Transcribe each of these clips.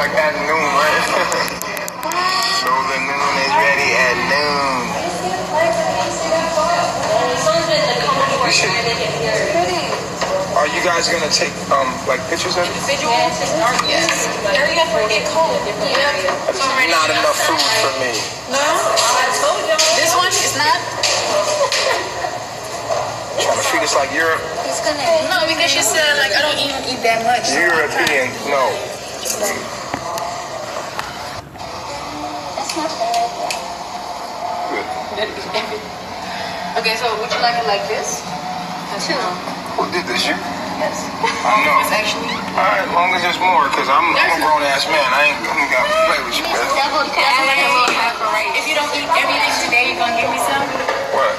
like at noon, right? So the noon is ready at noon. You should. Are you guys gonna take like pictures of it? Yes. Area for get cold. That's not enough food for me. No? This one is not? Trying to treat us like Europe. No, because she said like I don't even eat that much. European, no. Good. Okay, so would you like it like this? Who did this? You? Yes. I know. It's actually. All right, as long as there's more, because I'm a grown ass man. I ain't got to play with you, man. If you don't eat everything today, you're gonna give me some? What?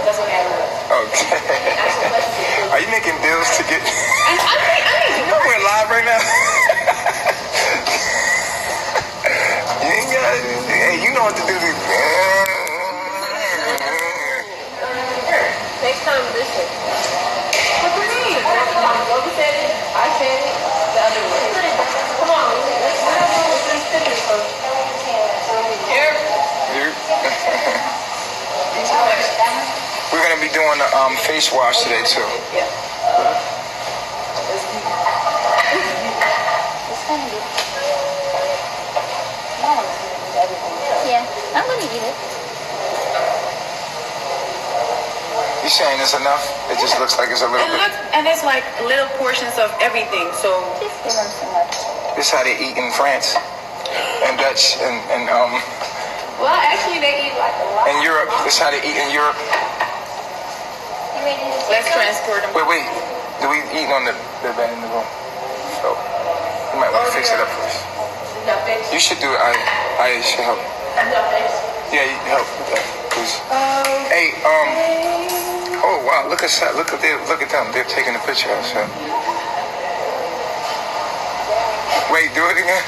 That's what I was. Okay. Are you making deals to get? You know we're live right now. You ain't got. Hey, you know what to do. Next time, listen. What do you mean? Logan said it. I said it. The other way. Come on. Let's finish first. Here. We're gonna be doing a face wash today too. Yeah. Yeah, I'm gonna eat it. You saying it's enough? It just looks like it's a little bit. And it's like little portions of everything. So Just give them so much. This is how they eat in France and Dutch and well, actually they eat like a lot. in Europe. This is how they eat in Europe. You ready to Let's transport them. Wait. Do we eat on the bed in the room? So you might want to fix it up first. You should do it. I should help. Yeah, you help with that, please. Hey, oh wow, look at them. They're taking a picture of us. Wait, do it again.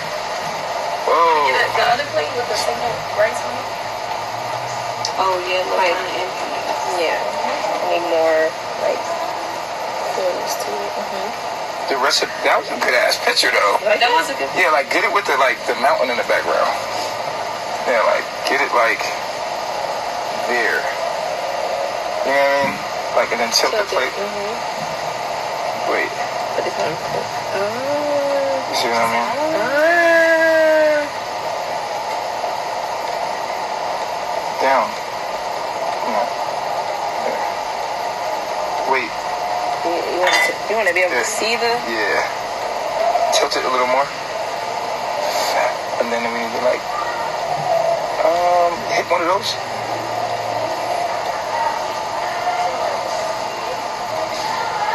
Whoa. The other plate with the single rice on it. Oh yeah, like yeah. Need more like flavors to it. The recipe, that was a good ass picture though. That was a good. Yeah, like get it with the mountain in the background. Yeah, like get it like there. You know what I mean? Like and then tilt the plate. Wait. But it's not cool. You see what I mean? Down. Come on. There. Wait. You want to be able to see the? Yeah. Tilt it a little more. And then we need to like hit one of those.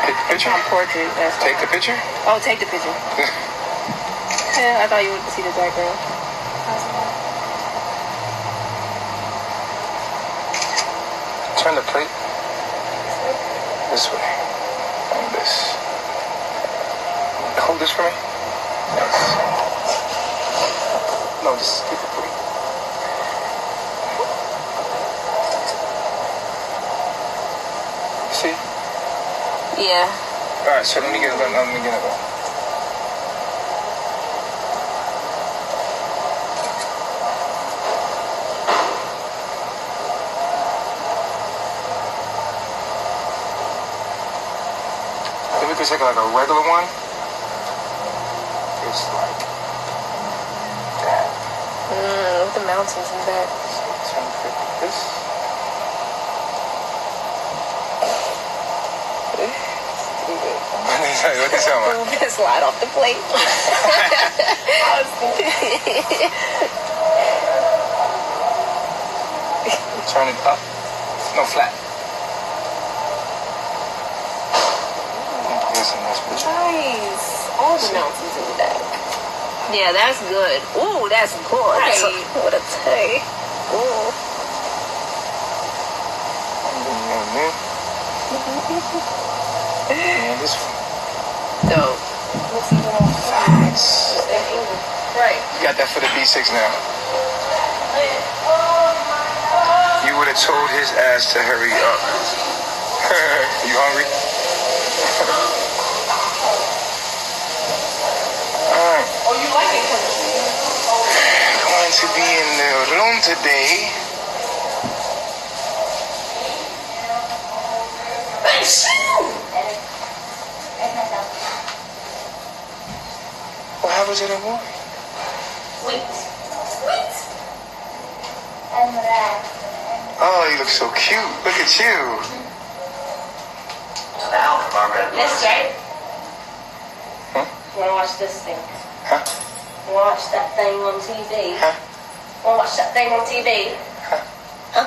Take the picture. Portrait. That's Take the picture. Oh, take the picture. Yeah, I thought you would see the background. Turn the plate this way. And this. Hold this for me. Yes. No, just get the plate. See? Yeah. All right, so let me get it. Then we could take like a regular one. It's like that. With the mountains in back. Turn this. What you talking about? Slide off the plate. Turn it up. No, flat. Here's a nice picture. Nice. All the mountains in the back. Yeah, that's good. Ooh, that's good. That's Right. what a take. Ooh. And this one. Dope. Nice. Right. You got that for the B6 now. You would have told his ass to hurry up. You hungry? Alright. Oh, you like today. What happens in the morning? Sweet. Oh, you look so cute. Look at you. This right? Huh? You wanna watch this thing? Huh? You wanna watch that thing on TV? Huh? Wanna watch that thing on TV? Huh?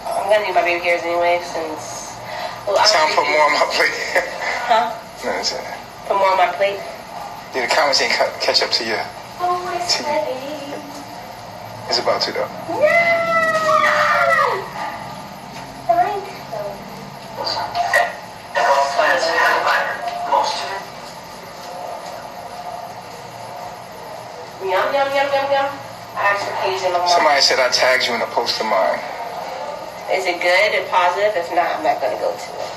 I'm gonna need my baby hairs anyway since. Well, Time to put more on my plate. Huh? No, it's it. Put more on my plate. Yeah, the comments ain't catch up to you. Always ready. It's about to though. Yum, yum, yum, yum, yum. I asked for Cajun on Somebody said I tagged you in a post of mine. Is it good and positive? If not, I'm not going to go to it.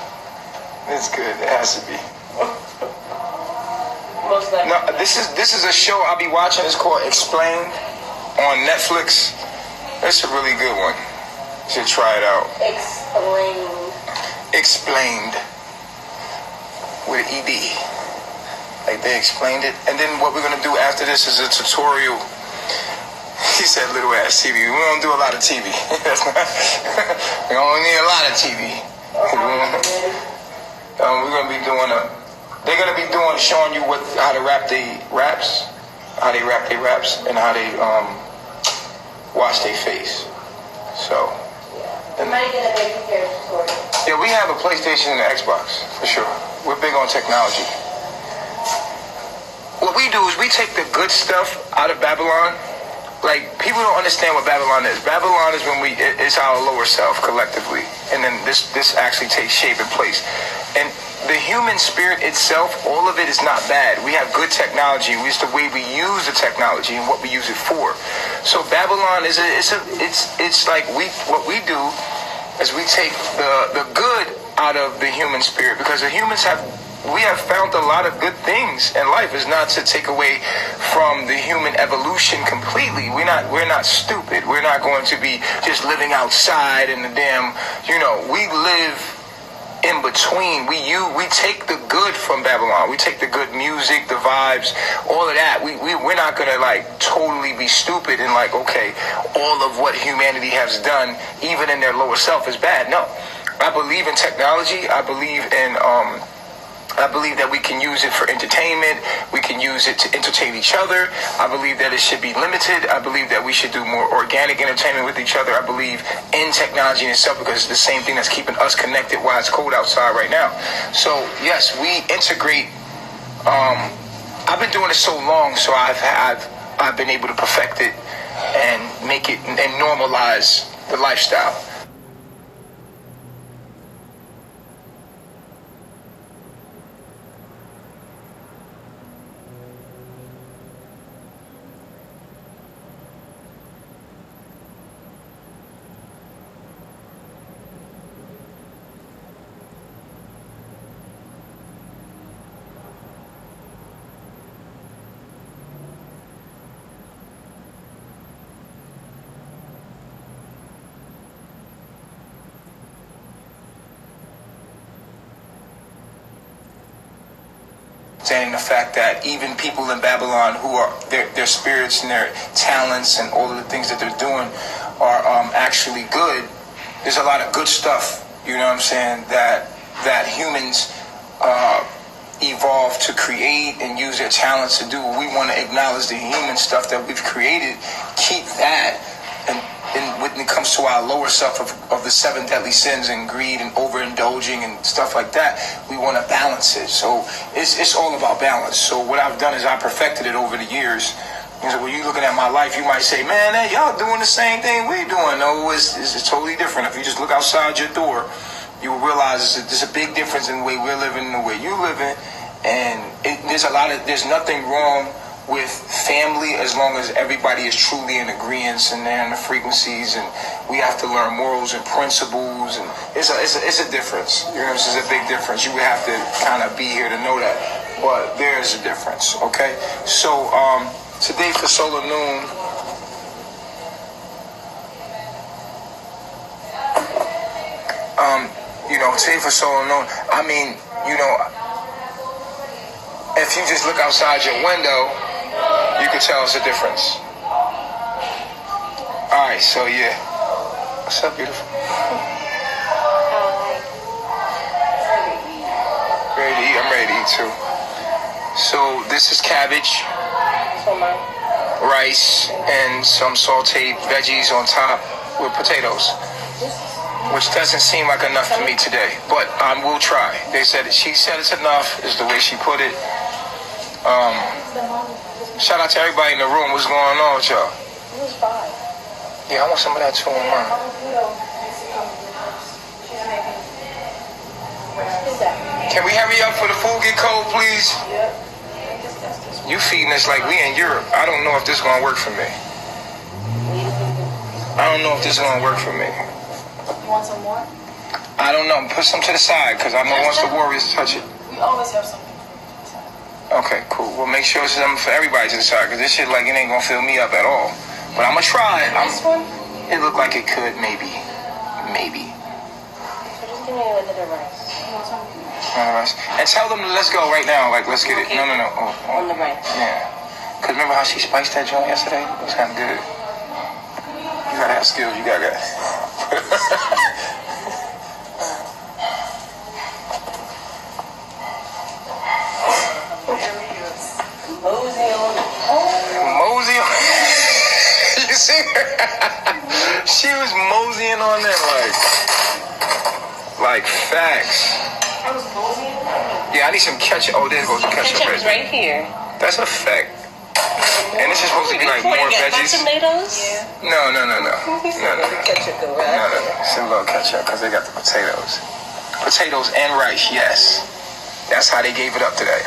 It's good. It has to be. Most likely. No, this is a show I'll be watching. It's called Explained on Netflix. It's a really good one. You should try it out. Explained with an ED. Like they explained it. And then what we're gonna do after this is a tutorial. He said little ass TV. We don't do a lot of TV. We only need a lot of TV. We're gonna be doing they're gonna be showing you how to rap the raps, how they rap their raps, and how they wash their face. So. You might get a baby hair tutorial. Yeah, we have a PlayStation and an Xbox for sure. We're big on technology. What we do is we take the good stuff out of Babylon. Like, people don't understand what Babylon is. Babylon is when it's our lower self collectively. And then this actually takes shape and place. And the human spirit itself, all of it is not bad. We have good technology. It's the way we use the technology and what we use it for. So Babylon is it's like what we do is we take the good out of the human spirit, because the humans we have found a lot of good things in life. Is not to take away from the human evolution completely. We're not stupid. We're not going to be just living outside in the damn, we live in between. We take the good from Babylon. We take the good music, the vibes, all of that. We're not gonna totally be stupid and okay, all of what humanity has done, even in their lower self, is bad. No. I believe in technology. I believe that we can use it for entertainment. We can use it to entertain each other. I believe that it should be limited. I believe that we should do more organic entertainment with each other. I believe in technology in itself, because it's the same thing that's keeping us connected while it's cold outside right now. So yes, we integrate. I've been doing it so long, so I've been able to perfect it and make it and normalize the lifestyle. Saying the fact that even people in Babylon who are their spirits and their talents and all of the things that they're doing are actually good. There's a lot of good stuff, you know what I'm saying, that humans evolved to create and use their talents to do. We want to acknowledge the human stuff that we've created, keep that, and when it comes to our lower self of the 7 deadly sins and greed and overindulging and stuff like that, we want to balance it. So it's all about balance. So what I've done is I perfected it over the years. So when you're looking at my life, you might say, man, hey, y'all doing the same thing we're doing. No, it's totally different. If you just look outside your door, you will realize there's a big difference in the way we're living and the way you're living. And there's nothing wrong with family as long as everybody is truly in agreement and they're in the frequencies, and we have to learn morals and principles, and it's a difference. You know, it's a big difference. You would have to kind of be here to know that, but there's a difference. Okay, so Today for solar noon. Today for solar noon. I mean, if you just look outside your window, you can tell it's a difference. All right, so yeah. What's up, beautiful? Ready to eat? I'm ready to eat too. So this is cabbage, rice, and some sauteed veggies on top with potatoes, which doesn't seem like enough for me today, but I will try. She said it's enough, is the way she put it. Shout out to everybody in the room. What's going on with y'all? Yeah, I want some of that too on mine. Can we hurry up for the food get cold, please? You feeding us like we in Europe. I don't know if this is gonna work for me. I don't know if this is gonna work for me. You want some more? I don't know. Put some to the side, because I know once the Warriors touch it. We always have something. Okay, cool. Well, make sure it's something for everybody to the side, because this shit, like, it ain't gonna fill me up at all. But I'm gonna try it. This one? It looked like it could, maybe. Maybe. So just give me another rice. You want some? Rice. And tell them, let's go right now. Like, let's get it. No. On the rice. Yeah. Because remember how she spiced that joint yesterday? It was kind of good. You gotta have skills. You gotta. Mosey on. You see her? She was moseying on that like facts. I was moseying? Yeah, I need some ketchup. Oh, there goes the ketchup. Ketchup's right here. That's a fact. And this is supposed to be like more veggies. Tomatoes? Yeah. No. Ketchup go right. No. It's a little ketchup because they got the potatoes. Potatoes and rice, yes. That's how they gave it up today.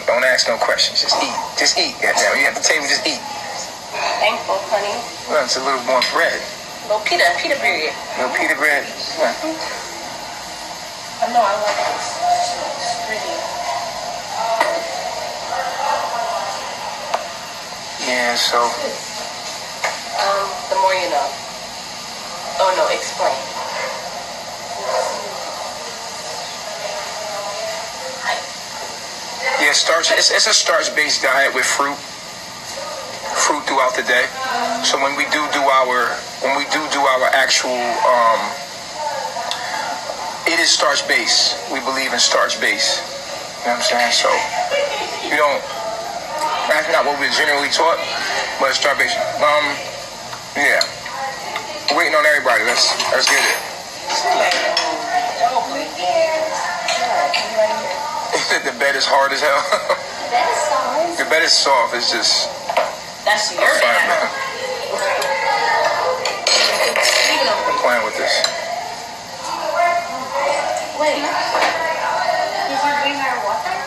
Don't ask no questions. Just eat. Just eat. Goddamn, you at the table, just eat. Thankful, honey. Well, it's a little more bread. Little pita bread. No pita bread. Yeah. I know, I like this. It's pretty. Yeah, so. The more you know. Oh no, explain. Yeah, starch. It's a starch-based diet with fruit throughout the day. So when we do our actual, it is starch-based. We believe in starch-based. You know what I'm saying? So that's not what we're generally taught, but it's starch-based. Yeah. We're waiting on everybody. Let's get it. The bed is hard as hell. The bed is soft. It's just. That's your bed. I'm playing with this. Wait. Did you bring her water?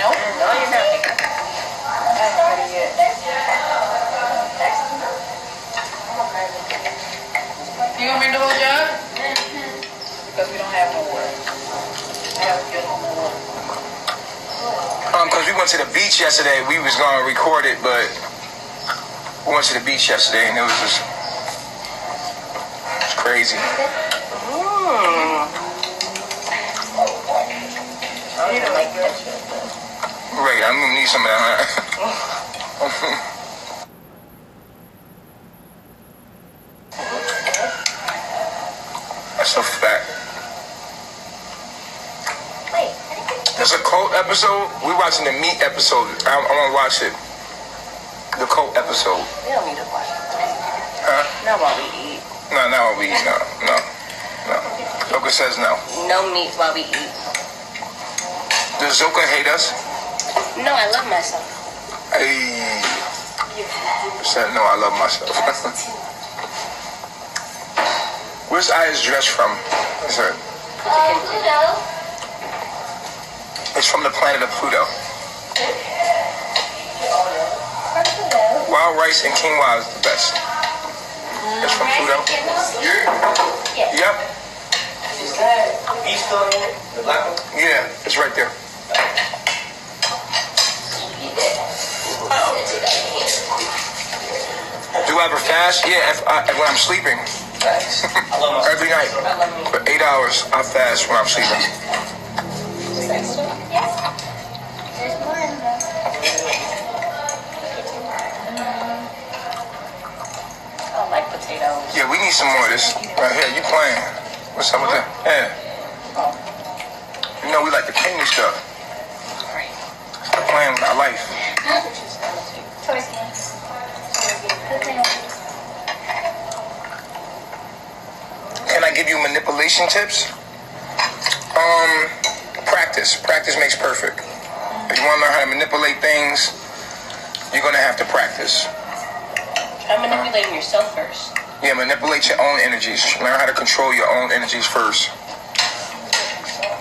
Nope. No, you're not. I haven't heard it yet. You gonna bring the whole jug? Because we don't have no water. Because we went to the beach yesterday. We was gonna record it, but we went to the beach yesterday and it was just crazy. I don't even like that shit. Right, I'm gonna need some of that. That's a fact. There's a cult episode. We're watching the meat episode. I want to watch it. The cult episode. We don't need to watch it. Huh? Not while we eat. No, not while we eat. No. Zoka says no. No meat while we eat. Does Zoka hate us? No, I love myself. Hey. Said no, I love myself. Where's Aya's dress from? What's her? It's from the planet of Pluto. Wild rice and quinoa is the best. It's from Pluto. Yep. Is that beef on it? The black one? Yeah, it's right there. ever fast? Yeah, when I'm sleeping. Thanks. I love my Every night. For 8 hours, I fast when I'm sleeping. Yes. There's more in there. I don't like potatoes. Yeah, we need some more of this. Right here, you playing. What's up with that? Yeah. You know, we like the creamy stuff. Stop playing with our life. Towards me. Can I give you manipulation tips? Practice. Practice makes perfect. If you want to learn how to manipulate things, you're going to have to practice. Try manipulating yourself first. Yeah, manipulate your own energies. Learn how to control your own energies first.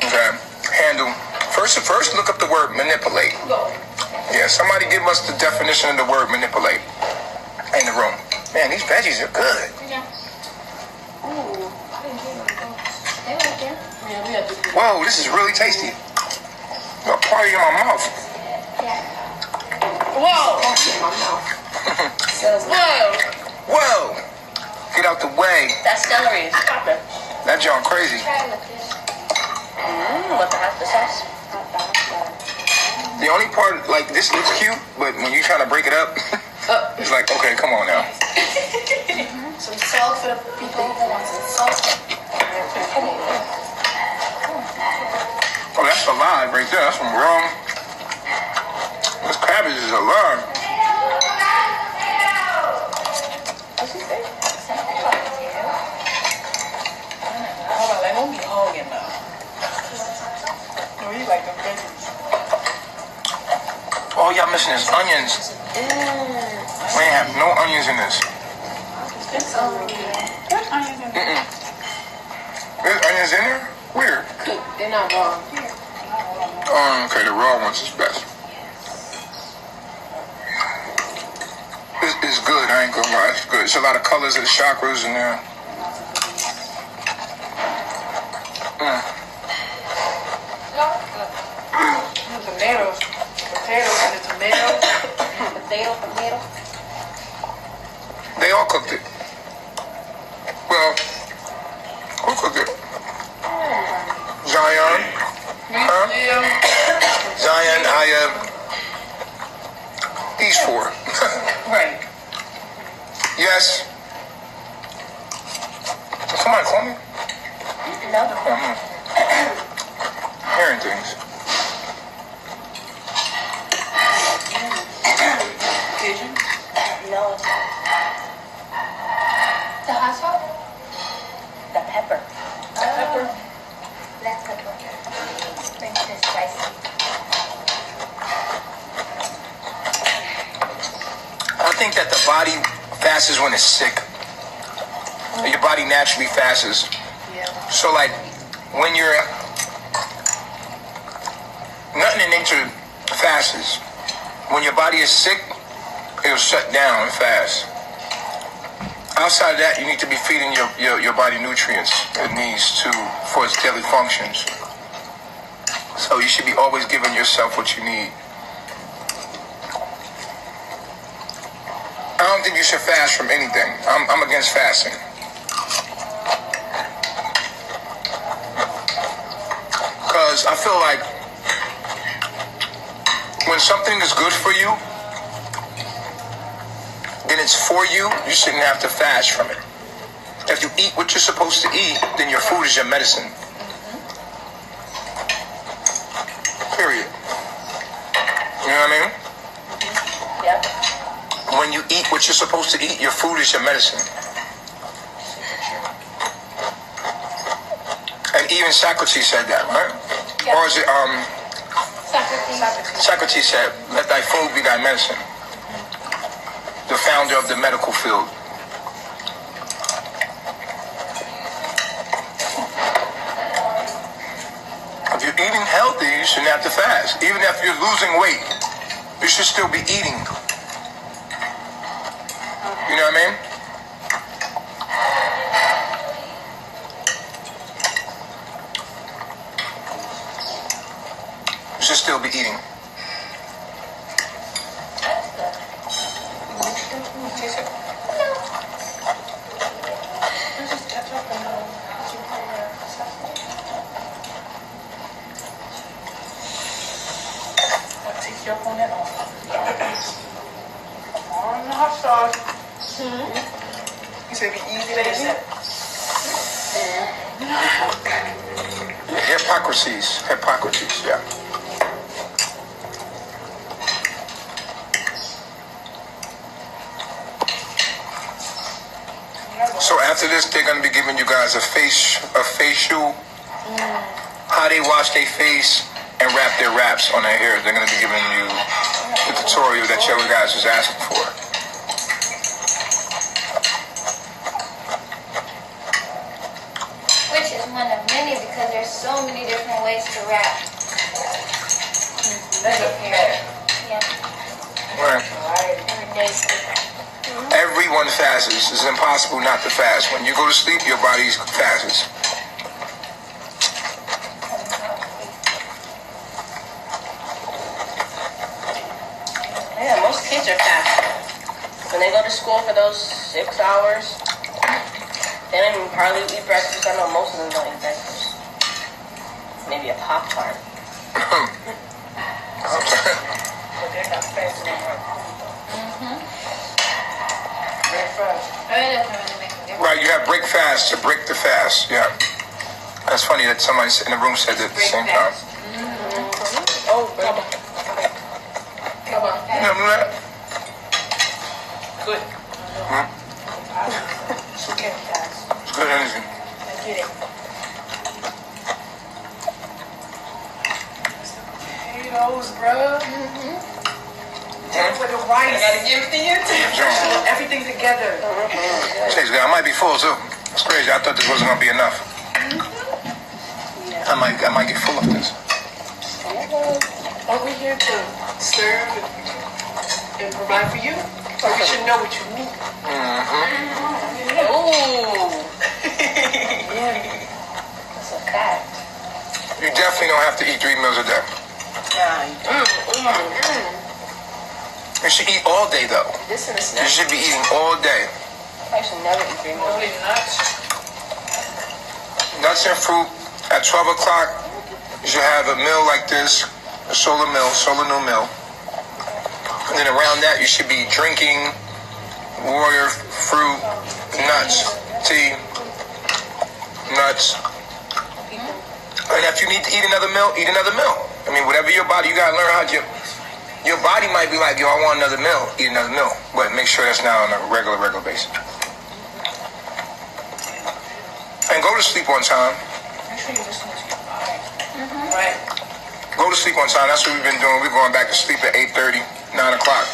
Okay. Handle. First, look up the word manipulate. Yeah, somebody give us the definition of the word manipulate in the room. Man, these veggies are good. Yeah. Ooh. They like them. Whoa, this is really tasty. Got party in my mouth. Yeah. Whoa! Whoa! Whoa! Get out the way. That celery is popping. That John crazy. Try with this. With the hot sauce. The only part, like, this looks cute, but when you trying to break it up, it's like, okay, come on now. Some salt for the people who want some salt. Oh, that's alive right there. That's some rum. This cabbage is alive. What'd she say? They won't be hogging though. We like the veggies. All y'all missing is onions. We ain't have no onions in this. There's onions in there. There's onions in there? Where? They're not wrong. Okay, the raw ones is best. It's good, I ain't gonna lie, it's good. It's a lot of colors of the chakras in there. Tomatoes. Potatoes and the tomato. Potato. They all cooked it. Well, who cooked it? Zion? Huh? Zion, these four. Right. Yes. Somebody call me? No. Hearing things. Pigeon. No, it's not. The hot sauce? The pepper. Pepper. Black pepper. Makes it spicy. I think that the body fasts when it's sick. Your body naturally fasts. Yeah. So like when you're nothing in nature fasts. When your body is sick, it'll shut down and fast. Outside of that, you need to be feeding your body nutrients it needs to for its daily functions. So you should be always giving yourself what you need. I don't think you should fast from anything. I'm against fasting. Because I feel like when something is good for you, then it's for you, you shouldn't have to fast from it. If you eat what you're supposed to eat, then your food is your medicine. Period. You know what I mean? Yep. When you eat what you're supposed to eat, your food is your medicine. And even Socrates said that, right? Yeah. Or is it, Socrates said, let thy food be thy medicine. The founder of the medical field. If you're eating healthy, you shouldn't have to fast. Even if you're losing weight, you should still be eating. You know what I mean? You should still be eating. Still on that on. On the hot sauce. You said it'd be easy, baby? Hypocrisies, yeah. So after this, they're going to be giving you guys a facial, how they wash their face and wrap their wraps on their hair. They're going to be giving you the tutorial that you guys was asking for. Which is one of many because there's so many different ways to wrap. Yeah. Right. Every day's different. Everyone fasts. It's impossible not to fast. When you go to sleep, your body fasts. Yeah, most kids are fasting. When they go to school for those 6 hours, they don't even hardly eat breakfast. I know most of them don't eat breakfast. Maybe a Pop-Tart. But they're not fasting anymore. Right, you have break fast to break the fast. Yeah. That's funny that somebody in the room said that at the same time. Oh, come on. You know that? Good. It's good energy. I get it. Potatoes, bro. For the rice. I gotta give it to you too. Everything together. Chase, I might be full too. It's crazy. I thought this wasn't gonna be enough. I might get full of this. Are we here to serve and provide for you? Or we should know what you need? Oh. Yeah. That's a fact. You definitely don't have to eat 3 meals a day. You should eat all day though. This is a You snack. should be eating all day. I should never eat 3 meals. Nuts and fruit. At 12 o'clock, you should have a meal like this, a solar new meal. And then around that, you should be drinking water, fruit, nuts, tea, nuts. And if you need to eat another meal, eat another meal. I mean, whatever your body, you gotta learn how to. Your body might be like, yo, I want another meal, eat another meal. But make sure that's not on a regular basis. And go to sleep on time. Right. Go to sleep on time. That's what we've been doing. We're going back to sleep at 8:30, 9 o'clock.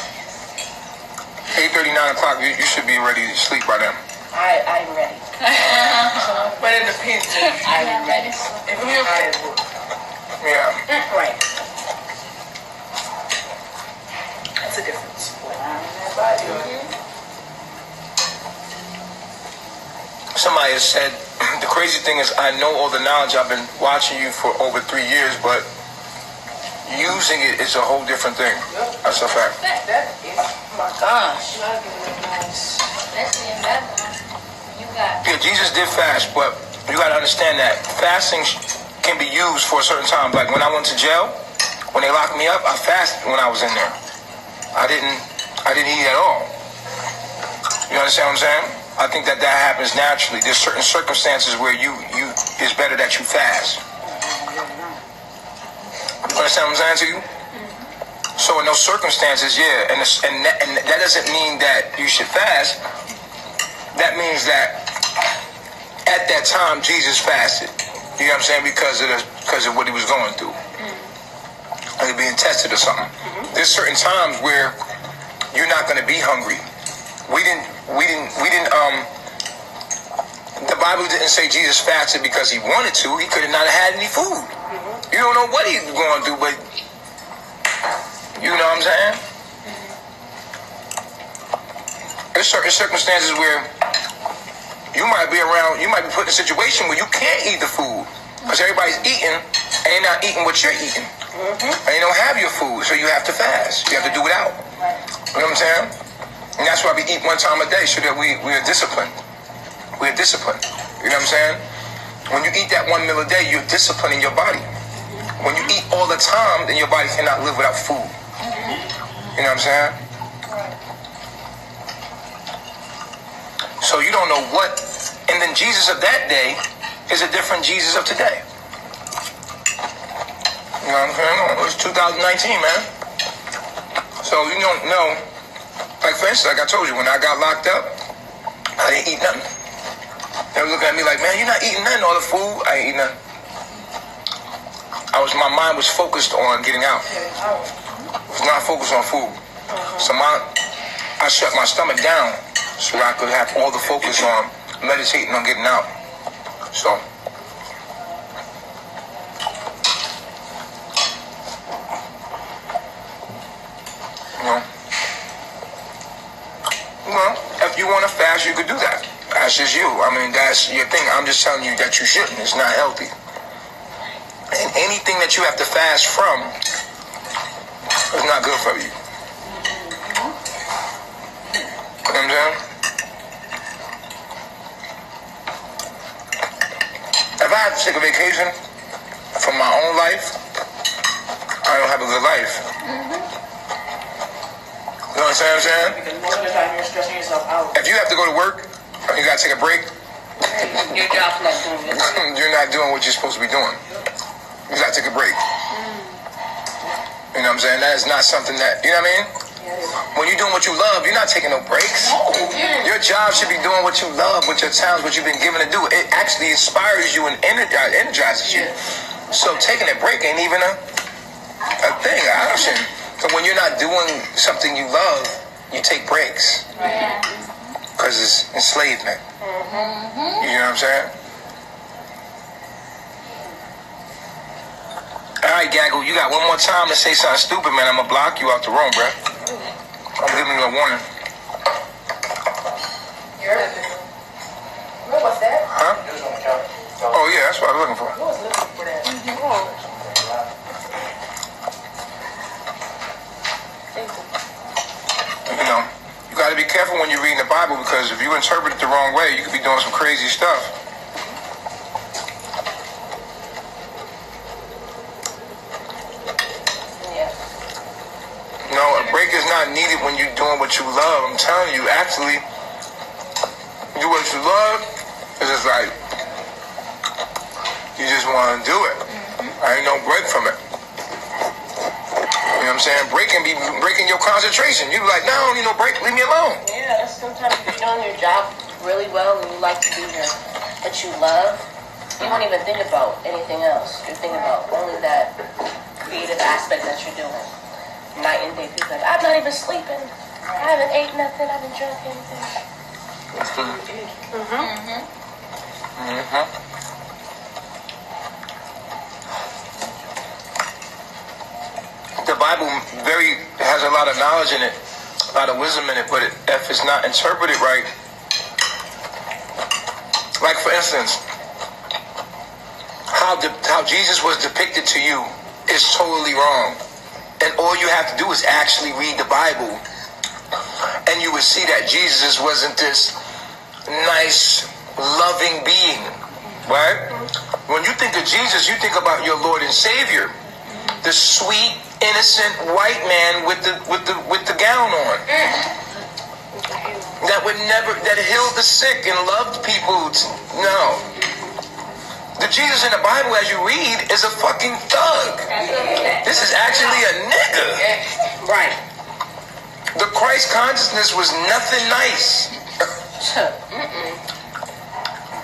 8:30, 9 o'clock, you should be ready to sleep by then. I'm ready. But it depends. I'm ready. If you're tired, Yeah. right. That's a difference. Somebody has said, the crazy thing is I know all the knowledge. I've been watching you for over 3 years, but using it is a whole different thing. That's a fact. That is, oh my gosh. Especially in that one. You got Yeah, Jesus did fast, but you got to understand that fasting can be used for a certain time. Like when I went to jail, when they locked me up, I fasted when I was in there. I didn't eat at all. You understand what I'm saying? I think that happens naturally. There's certain circumstances where it's better that you fast. You understand what I'm saying to you? So in those circumstances, yeah, and that doesn't mean that you should fast. That means that at that time Jesus fasted. You know what I'm saying? Because of what he was going through. Like being tested or something. There's certain times where you're not going to be hungry. The Bible didn't say Jesus fasted because he wanted to. He could have not had any food. You don't know what he's going through, but you know what I'm saying? There's certain circumstances where you might be put in a situation where you can't eat the food because everybody's eating and they're not eating what you're eating. And you don't have your food, so you have to fast. You have to do it out. You know what I'm saying? And that's why we eat 1 time a day, so that we are disciplined. We're disciplined. You know what I'm saying? When you eat that 1 meal a day, you're disciplining your body. When you eat all the time, then your body cannot live without food. You know what I'm saying? So you don't know what, and then Jesus of that day is a different Jesus of today. You know what I'm saying? It was 2019, man. So you don't know. Like for instance, like I told you, when I got locked up, I didn't eat nothing. They were looking at me like, man, you're not eating nothing, all the food. I ain't eating nothing. My mind was focused on getting out. It was not focused on food. So I shut my stomach down so I could have all the focus on meditating on getting out. So. Well, if you want to fast, you could do that. That's just you. I mean, that's your thing. I'm just telling you that you shouldn't. It's not healthy. And anything that you have to fast from is not good for you. You know what I'm saying? If I have to take a vacation from my own life, I don't have a good life. You know what I'm saying? Because most of the time you're stressing yourself out. If you have to go to work, or you gotta take a break, Your job's not doing it. you're not doing what you're supposed to be doing. You gotta take a break. You know what I'm saying? That is not something that, you know what I mean? When you're doing what you love, you're not taking no breaks. Your job should be doing what you love, with your talents, what you've been given to do. It actually inspires you and energizes you. So taking a break ain't even a thing, an option. So when you're not doing something you love, you take breaks. Because it's enslavement. You know what I'm saying? Alright, Gaggle, you got one more time to say something stupid, man. I'm going to block you out the room, bro. I'm giving you a warning. What was that? Huh? Oh, yeah, that's what I was looking for. I was looking for that. You know, you got to be careful when you're reading the Bible, because if you interpret it the wrong way, you could be doing some crazy stuff. No, a break is not needed when you're doing what you love. I'm telling you, actually, do what you love, it's just like, you just want to do it. I ain't no break from it. You know what I'm saying? Break can be breaking your concentration. You be like, no, I don't need no break, leave me alone. Yeah, that's sometimes if you're doing your job really well and you like to do what you love, you won't even think about anything else. You're thinking about only that creative aspect that you're doing. Night and day, people like, I'm not even sleeping. I haven't ate nothing. I haven't drunk anything. The Bible has a lot of knowledge in it, a lot of wisdom in it, but if it's not interpreted right, like for instance, how Jesus was depicted to you is totally wrong. And all you have to do is actually read the Bible, and you would see that Jesus wasn't this nice, loving being, right? When you think of Jesus, you think about your Lord and Savior, the sweet, innocent white man with the gown on, that healed the sick and loved people. No. The Jesus in the Bible, as you read, is a fucking thug. This is actually a nigga. Right. The Christ consciousness was nothing nice.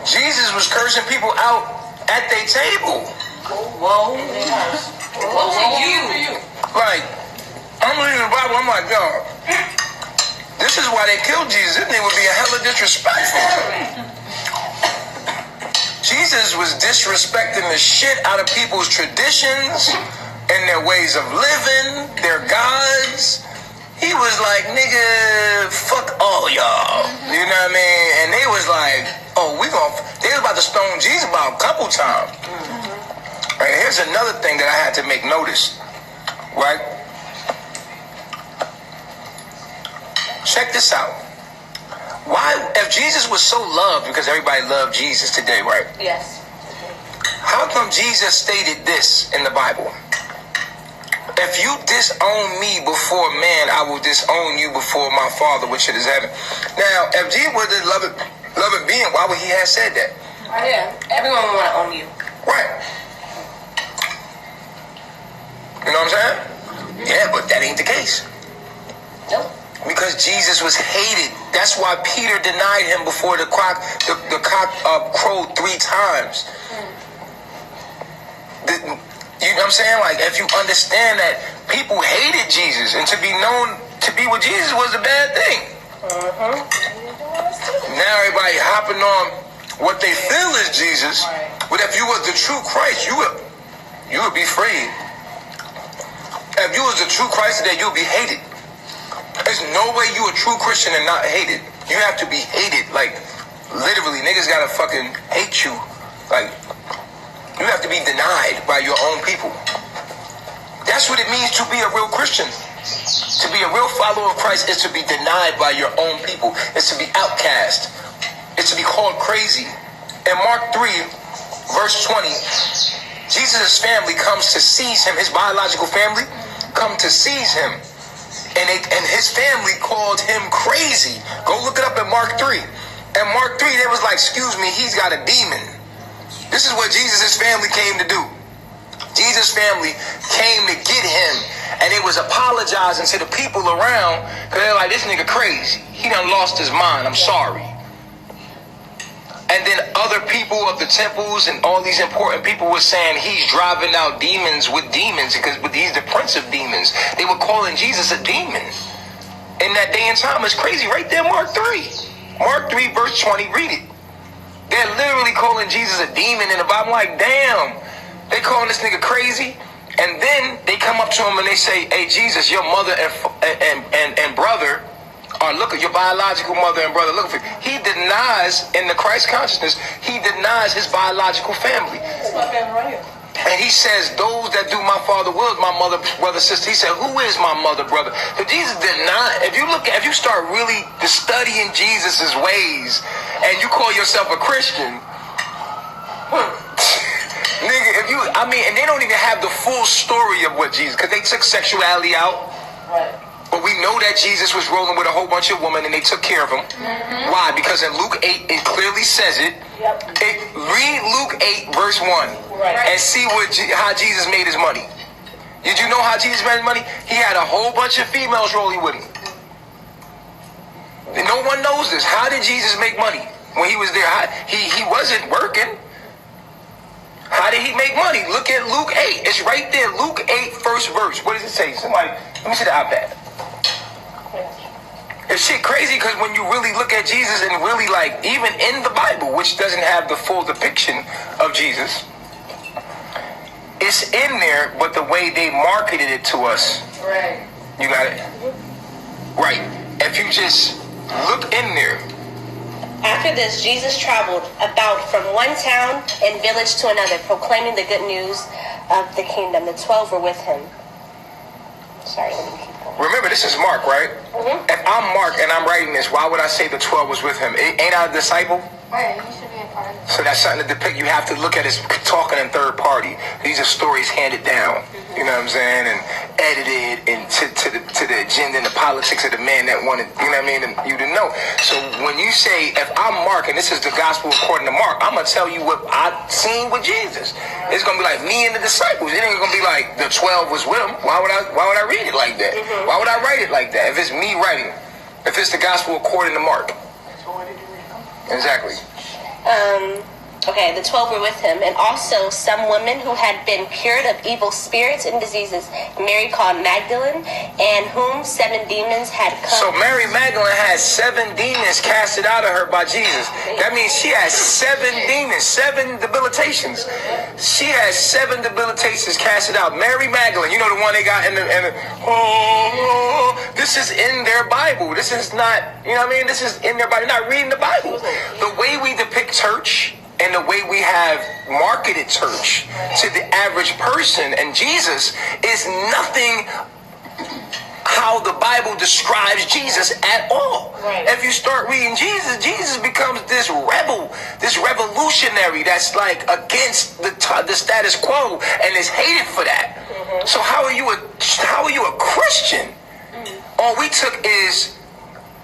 Jesus was cursing people out at their table. Whoa. Like, I'm reading the Bible, I'm like, yo, this is why they killed Jesus. This nigga would be a hella disrespectful. Jesus was disrespecting the shit out of people's traditions and their ways of living, their gods. He was like, nigga, fuck all y'all. You know what I mean? And they was like, oh, they was about to stone Jesus about a couple times. Right, here's another thing that I had to make notice, right? Check this out. Why, if Jesus was so loved, because everybody loved Jesus today, right? Yes. How come Jesus stated this in the Bible? If you disown me before man, I will disown you before my Father which is in heaven. Now, if Jesus was a loving being, why would he have said that? Yeah, everyone will want to own you. Right. You know what I'm saying? Yeah, but that ain't the case. Nope. Because Jesus was hated. That's why Peter denied him before the cock crowed 3 times. You know what I'm saying? Like, if you understand that people hated Jesus, and to be known to be with Jesus was a bad thing. Now everybody hopping on what they feel is Jesus. But if you was the true Christ, you would be free. If you was the true Christ today, you would be hated. There's no way you a true Christian and not hated. You have to be hated. Like, literally, niggas gotta fucking hate you. Like, you have to be denied by your own people. That's what it means to be a real Christian. To be a real follower of Christ is to be denied by your own people. It's to be outcast. It's to be called crazy. In Mark 3, verse 20, Jesus' family comes to seize him. His biological family come to seize him. And his family called him crazy. Go look it up in Mark 3. In Mark 3, they was like, excuse me, he's got a demon. This is what Jesus' family came to do. Jesus' family came to get him, and they was apologizing to the people around, because they're like, this nigga crazy. He done lost his mind. I'm sorry. And then other people of the temples and all these important people were saying he's driving out demons with demons because he's the prince of demons. They were calling Jesus a demon. In that day and time, it's crazy. Right there, Mark 3. Mark 3, verse 20, read it. They're literally calling Jesus a demon in the Bible. I'm like, damn, they calling this nigga crazy. And then they come up to him and they say, hey, Jesus, your mother and brother are looking, your biological mother and brother looking for you. He denies, in the Christ consciousness, he denies his biological family. That's my family right here. And he says, those that do my father will, my mother, brother, sister. He said, who is my mother, brother? So Jesus did not. If you start really studying Jesus's ways, and you call yourself a Christian, nigga, and they don't even have the full story of what Jesus, because they took sexuality out. Right. But we know that Jesus was rolling with a whole bunch of women and they took care of him. Why? Because in Luke 8, it clearly says it. Read Luke 8, verse 1, and see how Jesus made his money. Did you know how Jesus made his money? He had a whole bunch of females rolling with him. And no one knows this. How did Jesus make money when he was there? He wasn't working. How did he make money? Look at Luke 8. It's right there. Luke 8, first verse. What does it say? Somebody, let me see the iPad. It's shit crazy because when you really look at Jesus and really like, even in the Bible, which doesn't have the full depiction of Jesus, it's in there, but the way they marketed it to us. Right. You got it? Right. If you just look in there. After this, Jesus traveled about from one town and village to another, proclaiming the good news of the kingdom. The 12 were with him. Sorry, let me keep going. Remember, this is Mark, right? If I'm Mark and I'm writing this, why would I say the 12 was with him? Ain't I a disciple? Right, you should be a part of it. So that's something to depict. You have to look at it talking in third party. These are stories handed down, you know what I'm saying, and edited and to the agenda and the politics of the man that wanted, you know what I mean, and you to know. So when you say, if I'm Mark and this is the gospel according to Mark, I'm going to tell you what I've seen with Jesus. It's going to be like me and the disciples. It ain't going to be like the 12 was with him. Why would I read it like that? Why would I write it like that? If it's me writing, if it's the gospel according to Mark. Exactly. Okay, the 12 were with him, and also some women who had been cured of evil spirits and diseases. Mary called Magdalene, and whom 7 demons had come. So Mary Magdalene had 7 demons casted out of her by Jesus. That means she has 7 demons, 7 debilitations. She has 7 debilitations casted out. Mary Magdalene, you know the one they got in the this is in their Bible. This is not, you know what I mean? This is in their Bible. They're not reading the Bible. The way we depict church and the way we have marketed church to the average person and Jesus is nothing how the Bible describes Jesus at all. Right. If you start reading Jesus, Jesus becomes this rebel, this revolutionary that's like against the status quo and is hated for that. So how are you a Christian. All we took is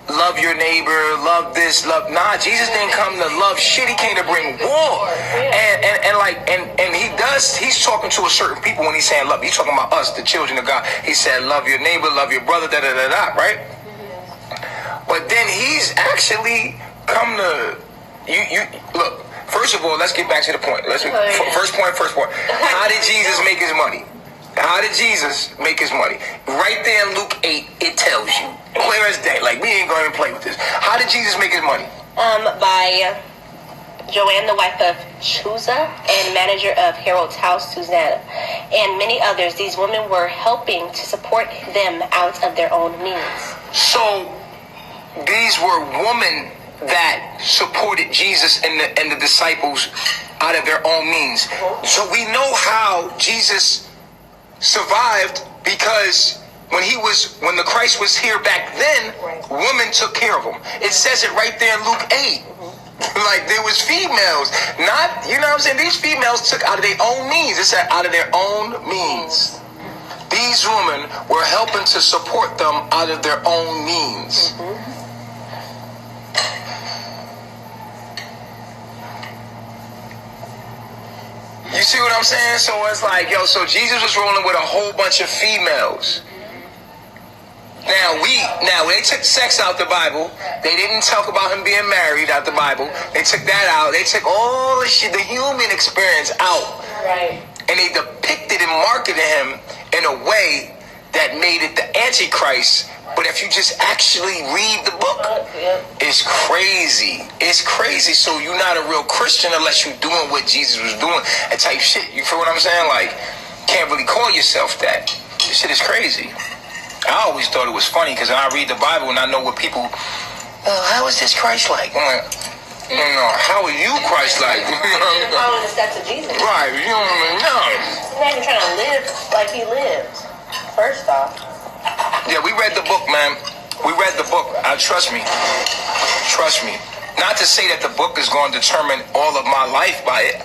love your neighbor, love this, love. Nah, Jesus didn't come to love shit. He came to bring war. And he's talking to a certain people when he's saying love. He's talking about us, the children of God. He said, love your neighbor, love your brother, right? But then he's actually come to you look. First of all, let's get back to the point. First point. How did Jesus make his money? How did Jesus make his money? Right there in Luke 8, it tells you. Clear as day. Like, we ain't going to play with this. How did Jesus make his money? By Joanne, the wife of Chuza, and manager of Harold's house, Susanna, and many others. These women were helping to support them out of their own means. So, these were women that supported Jesus and the disciples out of their own means. So we know how Jesus survived, because when the Christ was here back then, women took care of him. It says it right there in Luke 8. Like, there was females, not, you know what I'm saying? These females took out of their own means. It said out of their own means. These women were helping to support them out of their own means. You see what I'm saying? So it's like, so Jesus was rolling with a whole bunch of females. Now they took sex out the Bible. They didn't talk about him being married out the Bible. They took that out. They took all the shit, the human experience out. Right. And they depicted and marketed him in a way that made it the Antichrist. But if you just actually read the book, it's crazy. It's crazy. So you're not a real Christian unless you're doing what Jesus was doing and type shit. You feel what I'm saying? Like, can't really call yourself that. This shit is crazy. I always thought it was funny because I read the Bible and I know what people, how is this Christ-like? I'm like, how are you Christ-like? Following the steps of Jesus. Right, you don't even know. He's not even trying to live like he lived, first off. Yeah, we read the book, man. We read the book. Trust me. Trust me. Not to say that the book is going to determine all of my life by it.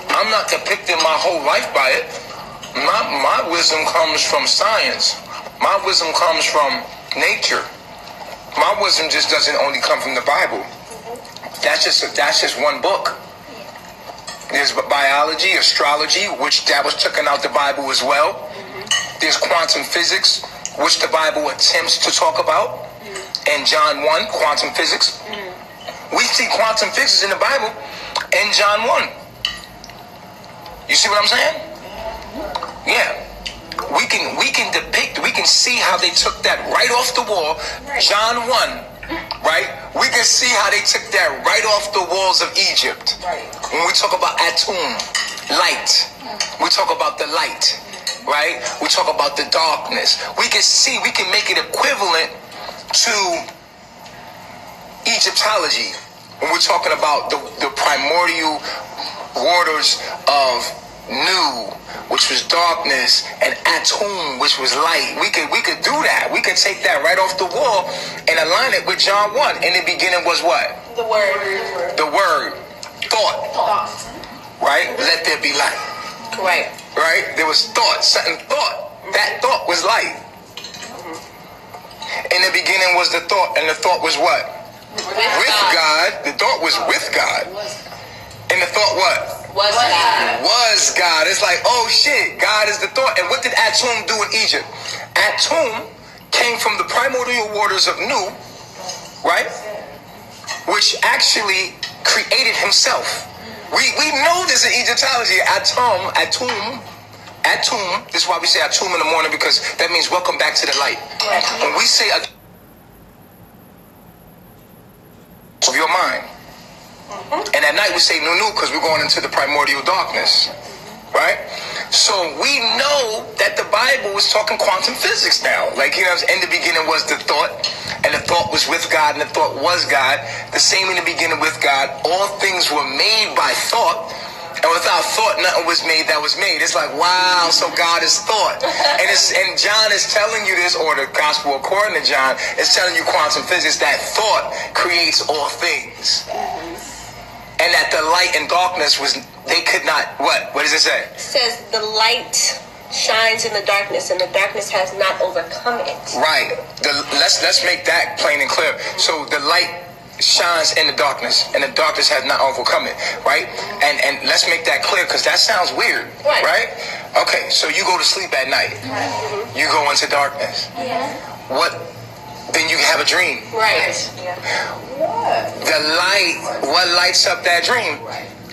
I'm not depicting my whole life by it. My wisdom comes from science. My wisdom comes from nature. My wisdom just doesn't only come from the Bible. That's just one book. There's biology, astrology, which that was taken out the Bible as well. There's quantum physics, which the Bible attempts to talk about. In John 1, quantum physics. We see quantum physics in the Bible in John 1. You see what I'm saying? Yeah. We can depict, we can see how they took that right off the wall. John 1, right? We can see how they took that right off the walls of Egypt. When we talk about Atum, light, we talk about the light, right? We talk about the darkness. We can see, we can make it equivalent to Egyptology. When we're talking about the primordial waters of Nu, which was darkness, and Atum, which was light. We could do that. We could take that right off the wall and align it with John 1. In the beginning was what? The word. The word. Thought. Right? Let there be light. Right. Right? There was thought. Something thought. That thought was light. In the beginning was the thought, and the thought was what? With God. The thought was with God. And the thought what? Was God. Was God. It's like, oh shit, God is the thought. And what did Atum do in Egypt? Atum came from the primordial waters of Nu, right? Which actually created himself. We know this in Egyptology. Atum. This is why we say Atum in the morning, because that means welcome back to the light. When we say of your mind. And at night we say Nu because we're going into the primordial darkness, right? So we know that the Bible is talking quantum physics now. Like, you know, in the beginning was the thought, and the thought was with God, and the thought was God. The same in the beginning with God. All things were made by thought, and without thought, nothing was made that was made. It's like, wow, so God is thought. And John is telling you this, or the gospel according to John is telling you quantum physics, that thought creates all things. And that the light and darkness was, they could not, what? What does it say? It says the light shines in the darkness, and the darkness has not overcome it. Right. Let's make that plain and clear. So the light shines in the darkness, and the darkness has not overcome it, right? And let's make that clear, because that sounds weird, right? Okay, so you go to sleep at night. You go into darkness. What? Then you have a dream. Right. The light, what lights up that dream?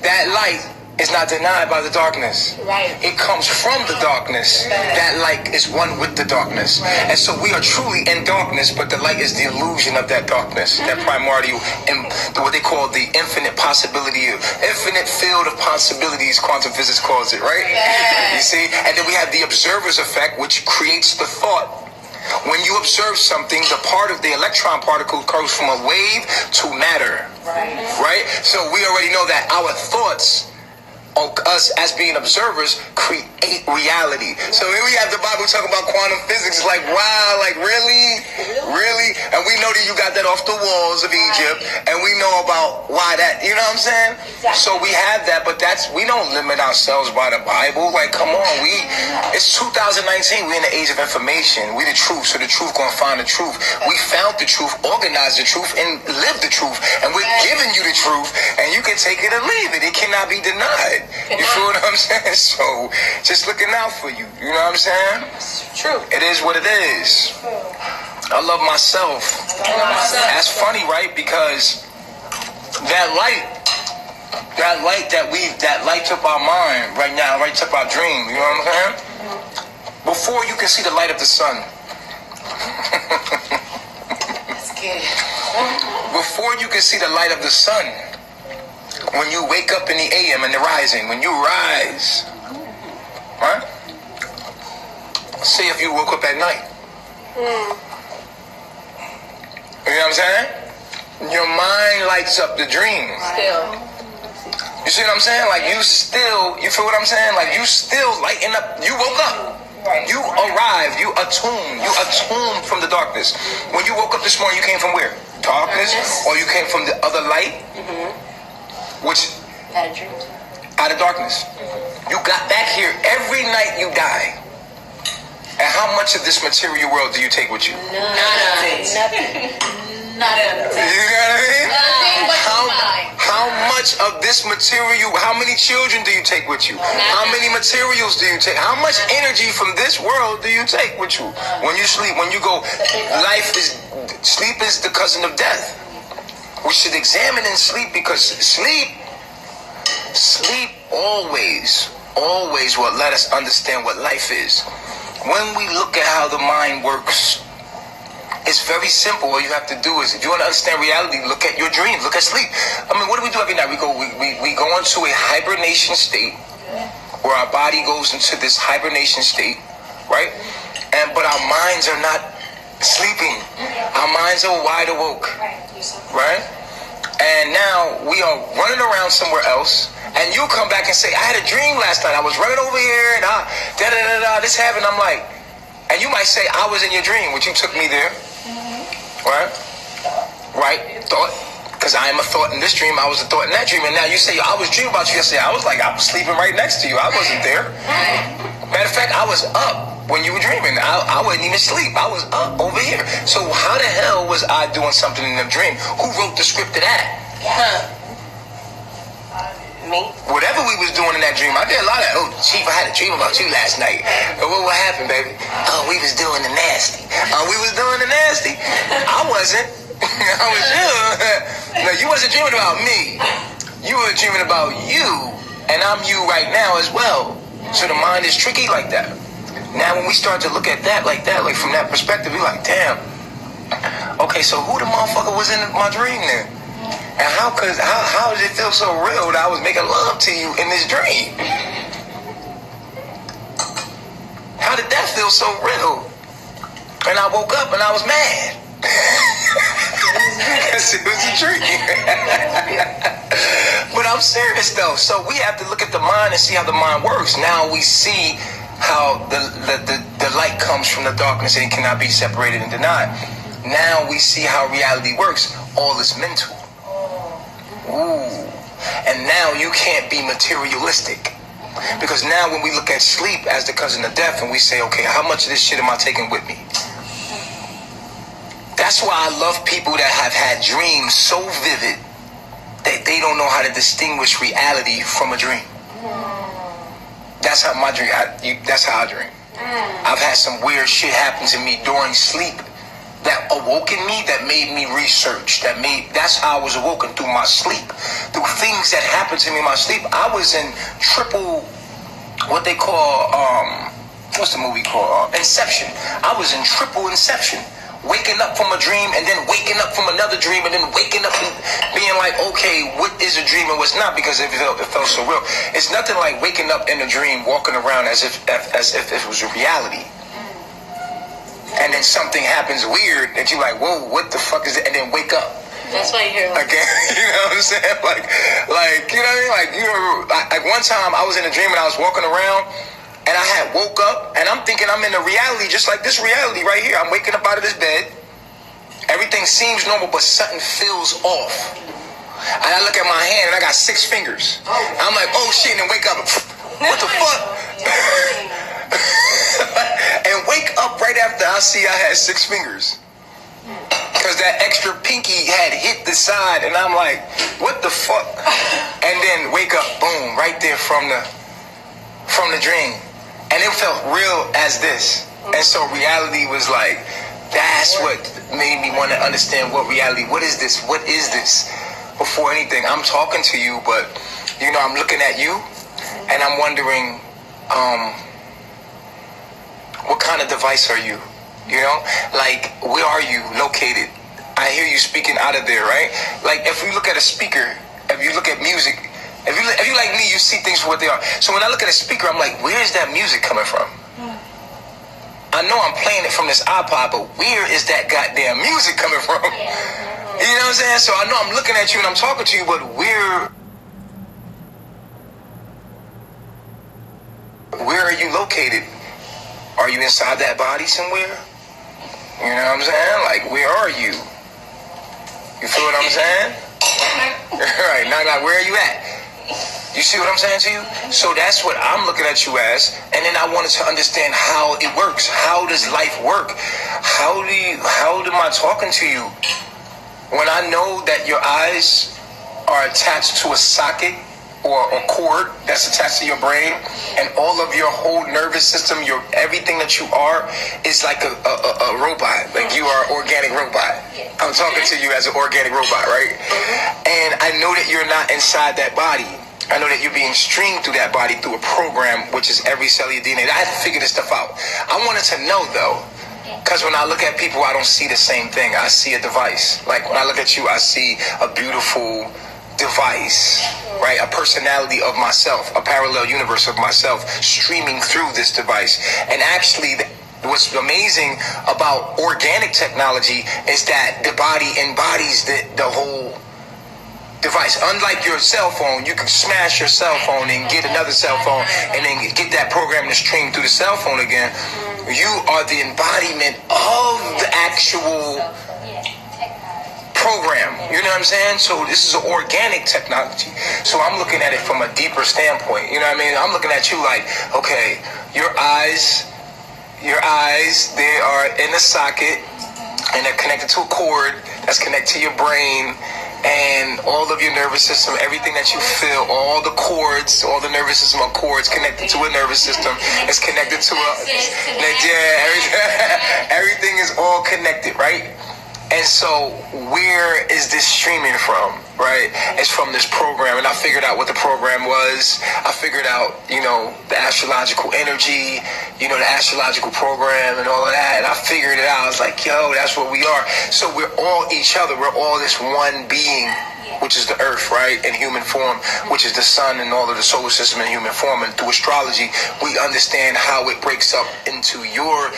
That light is not denied by the darkness. Right. It comes from the darkness. That light is one with the darkness. And so we are truly in darkness, but the light is the illusion of that darkness, that primordial, and what they call the infinite possibility, infinite field of possibilities, quantum physics calls it, right? You see? And then we have the observer's effect, which creates the thought. When you observe something, the part of the electron particle goes from a wave to matter. Right? So we already know that our thoughts, us as being observers, create reality. So here we have the Bible talking about quantum physics. Like, wow, like really? And we know that you got that off the walls of Egypt, and we know about why that, you know what I'm saying? So we have that, but we don't limit ourselves by the Bible. Like, come on, it's 2019, we're in the age of information. We the truth, so the truth gonna find the truth. We found the truth, organized the truth, and lived the truth. And we're giving you the truth, and you can take it or leave it. It cannot be denied. You feel what I'm saying? So, just looking out for you. You know what I'm saying? True. It is what it is. I love myself. That's funny, right? Because that light that lights up our mind right now, lights up our dream. You know what I'm saying? Before you can see the light of the sun. That's good. Before you can see the light of the sun, when you wake up in the AM and the rising, when you rise, right? Say if you woke up at night. You know what I'm saying? Your mind lights up the dream. Still. You see what I'm saying? Like you feel what I'm saying? Like you still lighting up. You woke up. You arrived. You attuned from the darkness. When you woke up this morning, you came from where? Darkness? Or you came from the other light? Which? Out of darkness. You got back here every night you die. And how much of this material world do you take with you? Nothing. Not You know what I mean? Nothing but how much of this material, how many children do you take with you? How many materials do you take? How much energy from this world do you take with you? When you sleep, when you go, sleep is the cousin of death. We should examine and sleep, because sleep always will let us understand what life is. When we look at how the mind works, it's very simple. All you have to do is, if you want to understand reality, look at your dreams, look at sleep. I mean, what do we do every night? We go into a hibernation state, where our body goes into this hibernation state, right? But our minds are not sleeping. Our minds are wide awoke, right? And now we are running around somewhere else, and you come back and say, I had a dream last night. I was running over here, and this happened. I'm like, and you might say, I was in your dream, which you took me there. Right? Thought. Because I am a thought in this dream, I was a thought in that dream. And now you say, I was dreaming about you yesterday. I was sleeping right next to you. I wasn't there. Matter of fact, I was up when you were dreaming. I wasn't even asleep. I was up over here. So how the hell was I doing something in the dream? Who wrote the script of that? Me. Whatever we was doing in that dream, I did a lot of, Chief, I had a dream about you last night. What happened, baby? Oh, we was doing the nasty. I wasn't. I was you. No, you wasn't dreaming about me. You were dreaming about you, and I'm you right now as well. So the mind is tricky like that. Now when we start to look at that like from that perspective, we're like, damn. Okay, so who the motherfucker was in my dream then? And how did it feel so real that I was making love to you in this dream? How did that feel so real? And I woke up and I was mad. Because it was a dream. But I'm serious though. So we have to look at the mind and see how the mind works. Now we see how the light comes from the darkness and it cannot be separated and denied. Now we see how reality works. All is mental. Ooh. And now you can't be materialistic. Because now when we look at sleep as the cousin of death and we say, okay, how much of this shit am I taking with me? That's why I love people that have had dreams so vivid that they don't know how to distinguish reality from a dream. That's how my dream, that's how I dream. I've had some weird shit happen to me during sleep that awoke in me, that made me research, that's how I was awoken, through my sleep, through things that happened to me in my sleep. I was in triple, what they call, what's the movie called? Inception. I was in triple inception. Waking up from a dream and then waking up from another dream and then waking up and being like, okay, what is a dream and what's not? Because it felt so real. It's nothing like waking up in a dream, walking around as if it was a reality. And then something happens weird that you're like, whoa, what the fuck is it? And then wake up. That's why you hear again. You know what I'm saying? Like, you know what I mean? Like one time I was in a dream and I was walking around and I had woke up and I'm thinking I'm in a reality just like this reality right here. I'm waking up out of this bed. Everything seems normal, but something feels off. And I look at my hand and I got 6 fingers. I'm like, oh shit, and then wake up. What the fuck? And wake up right after I see I had 6 fingers. Because that extra pinky had hit the side and I'm like, what the fuck? And then wake up, boom, right there from the dream. And it felt real as this. And so reality was like, that's what made me want to understand what reality, what is this? What is this? Before anything, I'm talking to you, but, you know, I'm looking at you and I'm wondering, what kind of device are you? You know, like, where are you located? I hear you speaking out of there, right? Like, if you look at a speaker, if you look at music, if you like me, you see things for what they are. So when I look at a speaker, I'm like, where is that music coming from? I know I'm playing it from this iPod, but where is that goddamn music coming from? You know what I'm saying? So I know I'm looking at you and I'm talking to you, but where are you located? Are you inside that body somewhere? You know what I'm saying? Like, where are you? You feel what I'm saying? Right, now, where are you at? You see what I'm saying to you? So that's what I'm looking at you as. And then I wanted to understand how it works. How does life work? How am I talking to you? When I know that your eyes are attached to a socket or a cord that's attached to your brain, and all of your whole nervous system, everything that you are is like a robot. Like you are an organic robot. I'm talking to you as an organic robot, right? And I know that you're not inside that body. I know that you're being streamed through that body through a program, which is every cell of your DNA. I had to figure this stuff out. I wanted to know, though, because when I look at people, I don't see the same thing. I see a device. Like when I look at you, I see a beautiful device, right? A personality of myself, a parallel universe of myself streaming through this device. And actually, what's amazing about organic technology is that the body embodies the whole device. Unlike your cell phone, you can smash your cell phone and get another cell phone and then get that program to stream through the cell phone again. You are the embodiment of the actual program. You know what I'm saying? So this is an organic technology. So I'm looking at it from a deeper standpoint. You know what I mean? I'm looking at you like, okay, your eyes, they are in a socket and they're connected to a cord that's connected to your brain. And all of your nervous system, everything that you feel, all the cords, all the nervous system are cords connected to a nervous system. It's connected to everything is all connected, right? And so where is this streaming from, right? It's from this program. And I figured out what the program was. I figured out, you know, the astrological energy, you know, the astrological program and all of that. And I figured it out. I was like, yo, that's what we are. So we're all each other. We're all this one being, which is the earth, right? In human form, which is the sun and all of the solar system in human form. And through astrology, we understand how it breaks up into your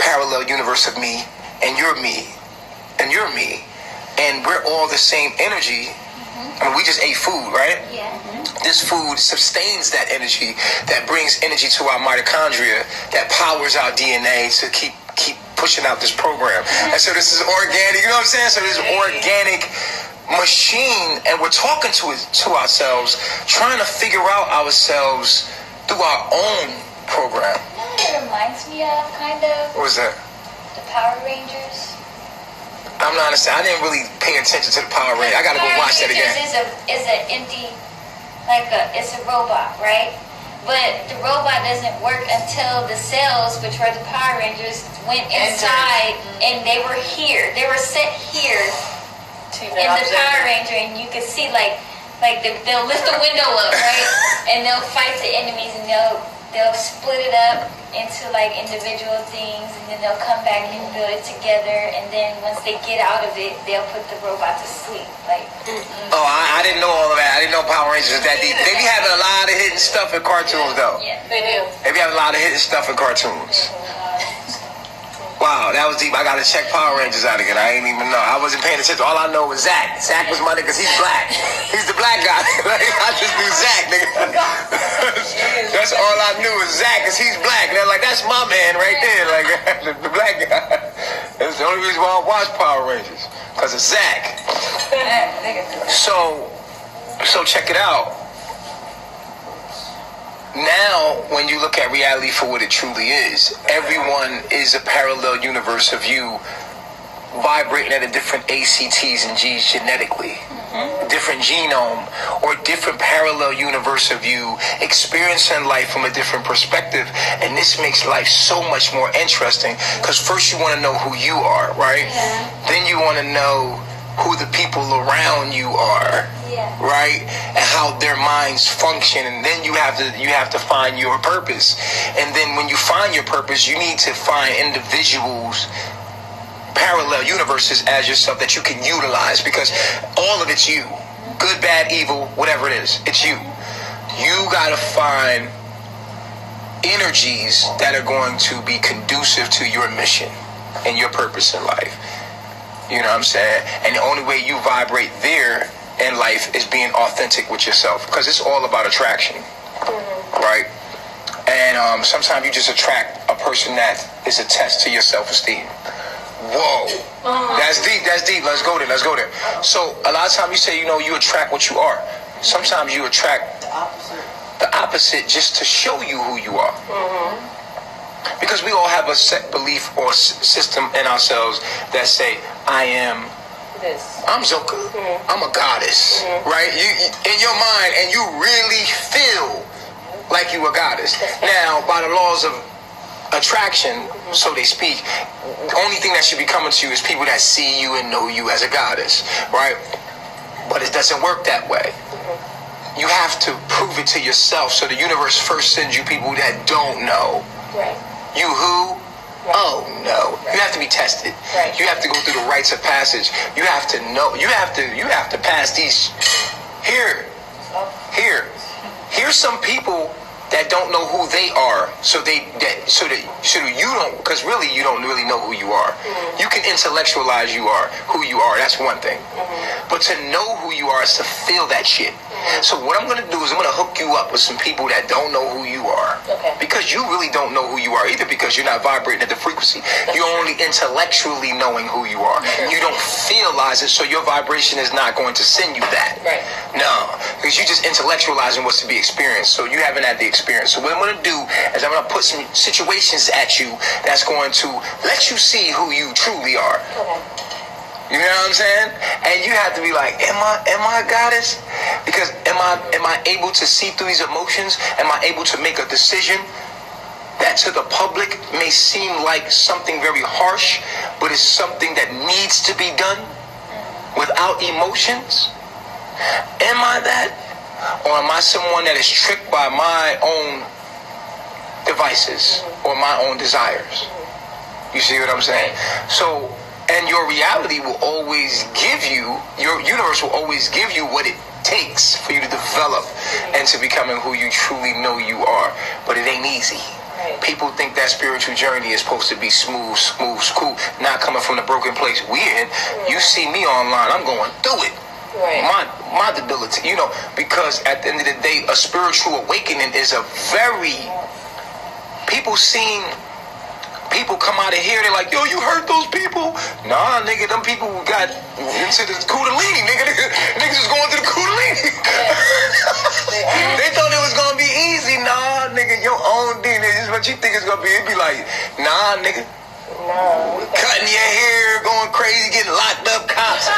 parallel universe of me, and you're me, and you're me, and we're all the same energy. I mean, we just ate food, right? Yeah. This food sustains that energy, that brings energy to our mitochondria, that powers our DNA to keep pushing out this program. And so this is organic, you know what I'm saying? So this is organic machine, and we're talking to ourselves, trying to figure out ourselves through our own program. You know what it reminds me of, kind of? What was that? The Power Rangers. I'm not understanding. I didn't really pay attention to the Power Rangers. I gotta go watch that again. Is an empty, it's a robot, right? But the robot doesn't work until the cells, which were the Power Rangers, went inside, and they were here. They were set here in the Power Ranger, and you could see they'll lift the window up, right? And they'll fight the enemies, and they'll split it up into individual things, and then they'll come back and build it together, and then once they get out of it, they'll put the robot to sleep. Oh, I didn't know all of that. I didn't know Power Rangers was that deep. They be having a lot of hidden stuff in cartoons, though. Yeah, they do. They be having a lot of hidden stuff in cartoons. Wow, that was deep. I gotta check Power Rangers out again. I ain't even know. I wasn't paying attention. All I know was Zach. Zach was my nigga because he's black. He's the black guy. I just knew Zach, nigga. That's all I knew was Zach because he's black. And they're like, that's my man right there. The black guy. That's the only reason why I watch Power Rangers. Because of Zach. So check it out. Now, when you look at reality for what it truly is, everyone is a parallel universe of you vibrating at a different ACTs and Gs genetically. Different genome or different parallel universe of you experiencing life from a different perspective. And this makes life so much more interesting because first you want to know who you are, right? Yeah. Then you want to know who the people around you are. Yeah. Right, and how their minds function, and then you have to find your purpose. And then when you find your purpose, you need to find individuals, parallel universes as yourself that you can utilize, because all of it's you, good, bad, evil, whatever it is, it's you. You gotta find energies that are going to be conducive to your mission and your purpose in life. You know what I'm saying? And the only way you vibrate there in life is being authentic with yourself, because it's all about attraction, right? And sometimes you just attract a person that is a test to your self-esteem. Whoa, that's deep. Let's go there. So a lot of times you say, you attract what you are. Sometimes you attract the opposite just to show you who you are. Because we all have a set belief or system in ourselves that say, I'm Zoka. I'm a goddess, right? You in your mind, and you really feel like you a goddess. Now, by the laws of attraction, so they speak, the only thing that should be coming to you is people that see you and know you as a goddess, right? But it doesn't work that way. You have to prove it to yourself. So the universe first sends you people that don't know. Right. You who? Right. Oh no! Right. You have to be tested. Right. You have to go through the rites of passage. You have to know. You have to pass these. Here's some people that don't know who they are, so you don't, because really you don't really know who you are. You can intellectualize who you are. That's one thing. But to know who you are is to feel that shit. So what I'm gonna do is I'm gonna hook you up with some people that don't know who you are. Okay. Because you really don't know who you are either, because you're not vibrating at the frequency. You're only intellectually knowing who you are. You don't feelize it, so your vibration is not going to send you that. Right. No, because you're just intellectualizing what's to be experienced. So you haven't had the experience. So what I'm gonna do is I'm gonna put some situations at you that's going to let you see who you truly are. Okay. You know what I'm saying? And you have to be like, am I a goddess? Because am I able to see through these emotions? Am I able to make a decision that to the public may seem like something very harsh, but it's something that needs to be done without emotions? Am I that? Or am I someone that is tricked by my own devices or my own desires? You see what I'm saying? So, and your reality will always give you, your universe will always give you what it takes for you to develop and to becoming who you truly know you are. But it ain't easy. People think that spiritual journey is supposed to be smooth, cool, not coming from the broken place we in. You see me online, I'm going through it. Right. My debility, because at the end of the day, a spiritual awakening is a very, people come out of here, they're like, yo, you heard those people? Nah, nigga, them people who got into the Kundalini, nigga. Niggas was going to the Kundalini. They thought it was gonna be easy. Nah, nigga, your own DNA. This is what you think it's gonna be. It'd be like, nah, nigga. No. Cutting your hair, going crazy, getting locked up, cops.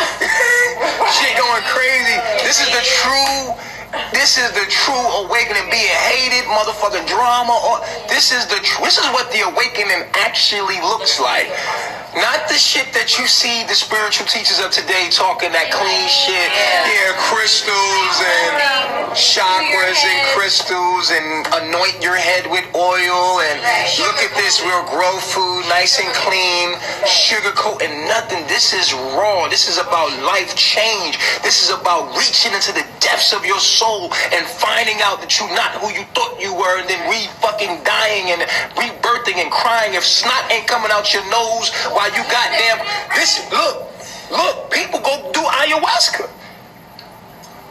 Shit going crazy. This is the true awakening, being hated, motherfucking drama. This is what the awakening actually looks like. Not the shit that you see the spiritual teachers of today talking that clean shit. Yeah, crystals and chakras and crystals and anoint your head with oil and look at this, we'll grow food nice and clean, sugarcoat and nothing. This is raw. This is about life change. This is about reaching into the depths of your soul and finding out that you're not who you thought you were, and then fucking dying and rebirthing and crying if snot ain't coming out your nose while you goddamn look, people go do ayahuasca.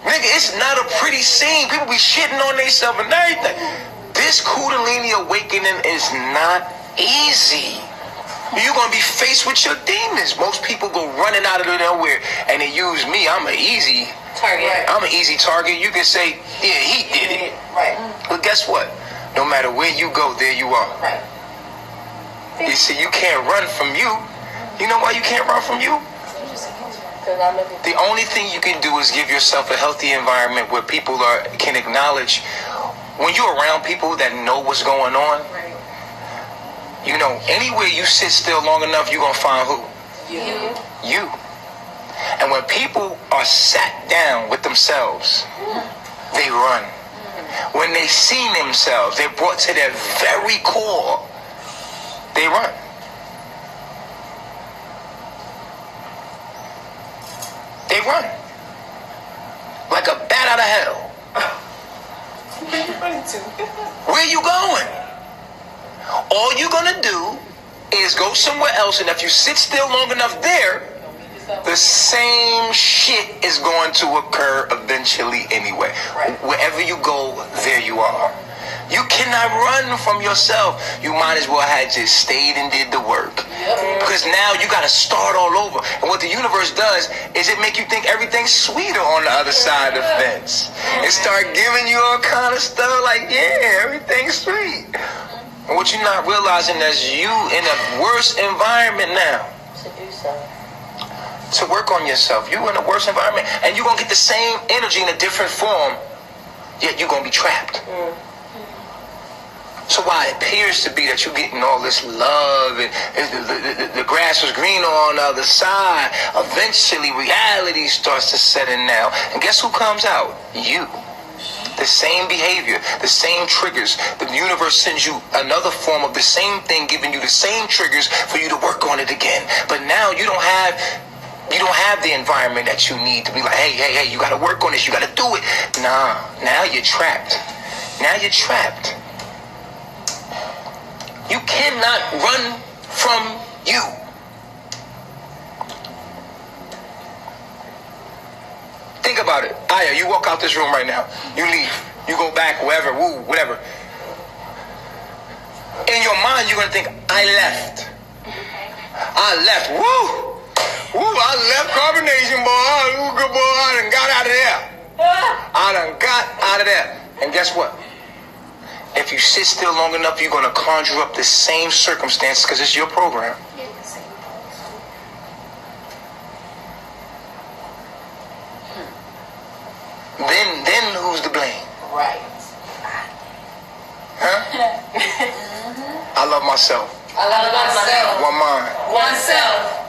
Nigga, it's not a pretty scene. People be shitting on themselves and everything. This Kundalini awakening is not easy. You're gonna be faced with your demons. Most people go running out of nowhere and they use me. I'm an easy target. I'm an easy target. You can say, yeah, he did it. Right. But guess what? No matter where you go, there you are. Right. You see, you can't run from you. You know why you can't run from you? The only thing you can do is give yourself a healthy environment where people can acknowledge. When you're around people that know what's going on, you know, anywhere you sit still long enough, you're going to find who? You. And when people are sat down with themselves, they run. When they see themselves, they're brought to their very core, they run. They run. Like a bat out of hell. Where you going? All you're gonna do is go somewhere else, and if you sit still long enough there, the same shit is going to occur eventually anyway. Wherever you go, there you are. You cannot run from yourself. You might as well have just stayed and did the work. Because now you got to start all over. And what the universe does is it make you think everything's sweeter on the other side of the fence. It start giving you all kind of stuff like, yeah, everything's sweet. And what you're not realizing is you in a worse environment now. To do so. To work on yourself. You in a worse environment. And you're going to get the same energy in a different form. Yet you're going to be trapped. So while it appears to be that you're getting all this love and the grass was greener on the other side, eventually reality starts to set in now. And guess who comes out? You. The same behavior, the same triggers. The universe sends you another form of the same thing, giving you the same triggers for you to work on it again. But now you don't have the environment that you need to be like, hey, you got to work on this. You got to do it. Nah, now you're trapped. Now you're trapped. You cannot run from you. Think about it. Aya, you walk out this room right now. You leave. You go back, wherever, whatever. In your mind, you're going to think, I left. Woo! I left Carbonation, boy. Good boy. I done got out of there. And guess what? If you sit still long enough, you're going to conjure up the same circumstances because it's your program. Then who's to blame? Right. Huh? I love myself. I love myself. One mind. Oneself.